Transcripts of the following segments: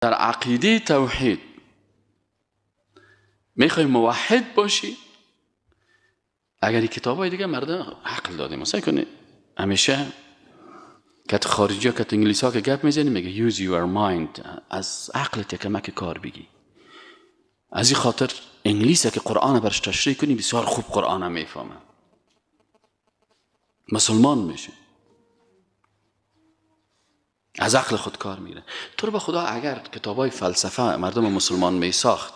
در عقیده توحید میخوای موحد باشی، اگر این کتابای دیگه مردم عقل داده مثلا کنه همیشه کت خارجی ها کت انگلیس ها که گپ میزنی میگه use your mind، از عقلت یکمک کار بگی. از این خاطر انگلیسه که قرآن برش تشریح کنی بسیار خوب قرآن هم میفهمه، مسلمان میشه، از عقل خود کار میگیره. تو رو به خدا اگر کتابای فلسفه مردم مسلمان میساخت،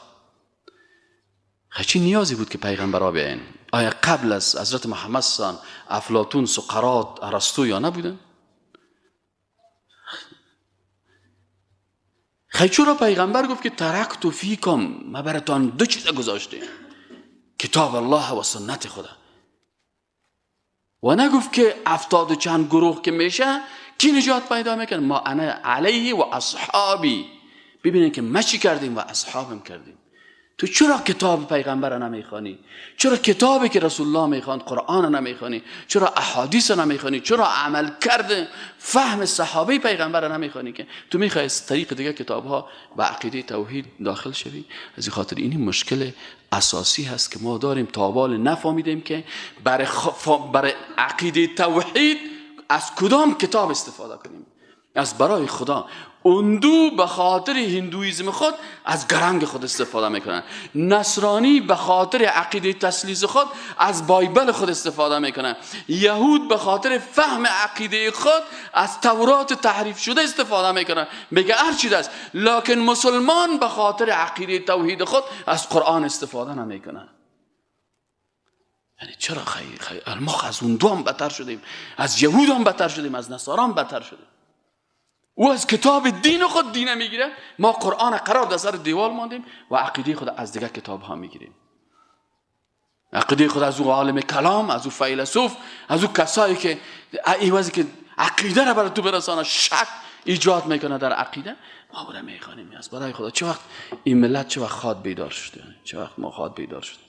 چی نیازی بود که پیغمبرها بیاین؟ آیا قبل از حضرت محمد صلی افلاطون، سقراط، ارسطو یا نبودن؟ چرا پیغمبر گفت که ترکت فیکم، ما براتون دو چیز گذاشته، کتاب الله و سنت خدا، و نگفت که 70 و چند گروه که میشه کی نجات پیدا میکنه؟ ما انا علیه و اصحابی. ببینید که ما چی کردیم و اصحابم کردیم. تو چرا کتاب پیغمبر نمیخوانی؟ چرا کتابی که رسول الله میخواند قرآن نمیخوانی؟ چرا احادیث نمیخوانی؟ چرا عمل کرده فهم صحابه پیغمبر نمیخوانی؟ که تو میخوای از طریق دیگه کتاب ها و عقیده توحید داخل شوی. از این خاطر این مشکل اساسی هست که ما داریم، تا حال نفهمیدیم که برای عقیده توحید از کدام کتاب استفاده کنیم. از برای خدا هندو به خاطر هندویزم خود از گرنگ خود استفاده میکنن، نصرانی به خاطر عقیده تثلیث خود از بایبل خود استفاده میکنن، یهود به خاطر فهم عقیده خود از تورات تحریف شده استفاده میکنن، میگه هر چیز است. لکن مسلمان به خاطر عقیده توحید خود از قرآن استفاده نمیکنن. یعنی چرا ما از اون دو هم بدتر شدیم، از یهود هم بدتر شدیم، از نصارا هم بدتر شدیم. او از کتاب دین خود دین میگیره، ما قرآن قرار در سر دیوال ماندیم و عقیده خود از دیگه کتاب ها میگیریم. عقیده خود از او عالم کلام، از او فیلسوف، از او کسایی که ایوازی که عقیده را برای تو برسانه شک ایجاد میکنه در عقیده، ما برای میخوانیم. از برای خدا چه وقت این ملت چه وقت خواد بیدار شده، چه وقت ما خواد بیدار شده.